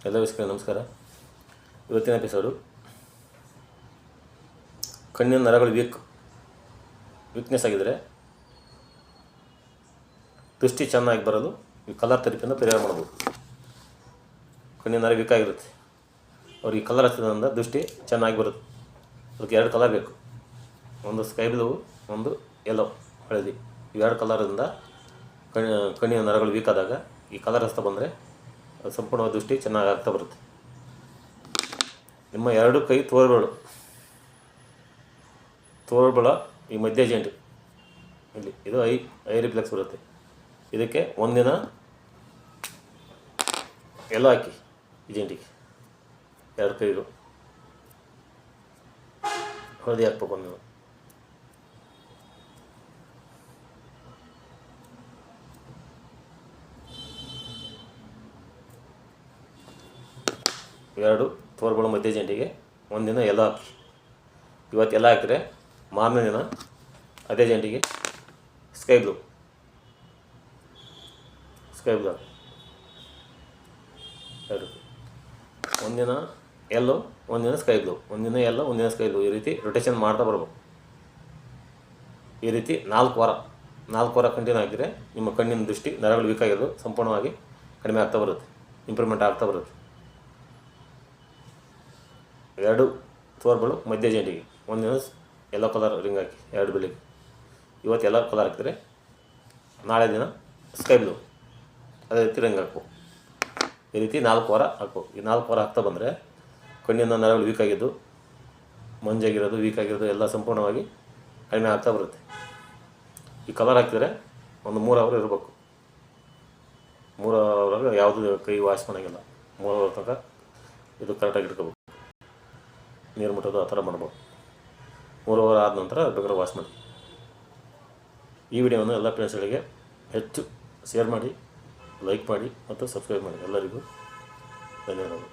ಎಲ್ಲ ವೀಕ್ಷಕರಿಗೆ ನಮಸ್ಕಾರ. ಇವತ್ತಿನ ಎಪಿಸೋಡು ಕಣ್ಣಿನ ನರಗಳು ವೀಕ್ನೆಸ್ ಆಗಿದ್ದರೆ ದೃಷ್ಟಿ ಚೆನ್ನಾಗಿ ಬರಲು ಈ ಕಲರ್ ಥೆರಪಿಯಿಂದ ಪರಿಹಾರ ಮಾಡ್ಬೋದು. ಕಣ್ಣಿನ ನರ ವೀಕ್ ಆಗಿರುತ್ತೆ, ಅವ್ರಿಗೆ ಕಲರ್ ಹಚ್ಚೋದ್ರಿಂದ ದೃಷ್ಟಿ ಚೆನ್ನಾಗಿ ಬರುತ್ತೆ. ಅದಕ್ಕೆ 2 ಕಲರ್ ಬೇಕು, ಒಂದು ಸ್ಕೈ ಬ್ಲೂ, ಒಂದು ಯೆಲ್ಲೋ ಹಳದಿ. ಈ 2 ಕಲರಿಂದ ಕಣ್ಣಿನ ನರಗಳು ವೀಕ್ ಆದಾಗ ಈ ಕಲರ್ ಹಚ್ತಾ ಬಂದರೆ ಅದು ಸಂಪೂರ್ಣವಾದ ದೃಷ್ಟಿ ಚೆನ್ನಾಗಿ ಆಗ್ತಾ ಬರುತ್ತೆ. ನಿಮ್ಮ 2 ಕೈ ತೋಳ್ಬಳ ಈ ಮಧ್ಯ ಜೆಂಟ್ ಇಲ್ಲಿ ಇದು ಐ ರಿಫ್ಲೆಕ್ಸ್ ಬರುತ್ತೆ. ಇದಕ್ಕೆ ಒಂದಿನ ಎಲ್ಲ ಹಾಕಿ ಈ ಜೆಂಟಿಗೆ 2 ಕೈಗಳು ಹಳದಿ ಹಾಕ್ಬೇಕು. ಒಂದಿನ ಎರಡು ತೋರ್ಬಳ ಮಧ್ಯ ಜೆಂಟಿಗೆ ಒಂದಿನ ಎಲ್ಲ ಹಾಕಿ. ಇವತ್ತು ಎಲ್ಲ ಹಾಕಿದ್ರೆ ಮಾರನೇ ದಿನ ಅದೇ ಜೆಂಟಿಗೆ ಸ್ಕೈ ಬ್ಲೂ ಎರಡು, ಒಂದಿನ ಎಲ್ಲೋ ಒಂದಿನ ಸ್ಕೈ ಬ್ಲೂ, ಒಂದಿನ ಎಲ್ಲೋ ಒಂದಿನ ಸ್ಕೈ ಬ್ಲೂ. ಈ ರೀತಿ ರೊಟೇಷನ್ ಮಾಡ್ತಾ ಬರ್ಬೇಕು. ಈ ರೀತಿ 4 ವಾರ ಕಂಟಿನ್ಯೂ ಆಗಿದ್ರೆ ನಿಮ್ಮ ಕಣ್ಣಿನ ದೃಷ್ಟಿ ನರಗಳು ವೀಕ್ ಆಗಿರೋದು ಸಂಪೂರ್ಣವಾಗಿ ಕಡಿಮೆ ಆಗ್ತಾ ಬರುತ್ತೆ, ಇಂಪ್ರೂವ್ಮೆಂಟ್ ಆಗ್ತಾ ಬರುತ್ತೆ. 2 ತೋರ್ಬಳು ಮಧ್ಯ ಜೆಂಟಿಗೆ ಒಂದಿನ ಎಲ್ಲೋ ಕಲರ್ ರಿಂಗ್ ಹಾಕಿ 2 ಬೆಳಿಗ್ಗೆ. ಇವತ್ತು ಎಲ್ಲೋ ಕಲರ್ ಹಾಕಿದ್ರೆ ನಾಳೆ ದಿನ ಸ್ಕೈ ಬ್ಲೂ ಅದೇ ರೀತಿ ರಿಂಗ್ ಹಾಕ್ಬೇಕು. ಈ ರೀತಿ 4 ವಾರ ಹಾಕ್ಬೇಕು. ಈ 4 ವಾರ ಹಾಕ್ತಾ ಬಂದರೆ ಕಣ್ಣಿನ ನರಗಳು ವೀಕ್ ಆಗಿದ್ದು, ಮಂಜಾಗಿರೋದು, ವೀಕ್ ಆಗಿರೋದು ಎಲ್ಲ ಸಂಪೂರ್ಣವಾಗಿ ಕಡಿಮೆ ಆಗ್ತಾ ಬರುತ್ತೆ. ಈ ಕಲರ್ ಹಾಕಿದರೆ ಒಂದು 3 ಅವರ್ ಇರಬೇಕು. 3 ಅವರಾಗ ಯಾವುದು ಕೈ ವಾಶ್ ಮಾಡೋಂಗಿಲ್ಲ. 3 ಅವರ್ ತನಕ ಇದು ಕರೆಕ್ಟಾಗಿ ಇಟ್ಕೋಬೇಕು. ನೀರು ಮುಟ್ಟೋದು ಆ ಥರ ಮಾಡ್ಬೋದು. 3 ಅವರ್ ಆದ ನಂತರ ಬೇಕಾದ್ರೆ ವಾಶ್ ಮಾಡಿ. ಈ ವಿಡಿಯೋವನ್ನು ಎಲ್ಲ ಫ್ರೆಂಡ್ಸ್ಗಳಿಗೆ ಹೆಚ್ಚು ಶೇರ್ ಮಾಡಿ, ಲೈಕ್ ಮಾಡಿ ಮತ್ತು ಸಬ್ಸ್ಕ್ರೈಬ್ ಮಾಡಿ. ಎಲ್ಲರಿಗೂ ಧನ್ಯವಾದಗಳು.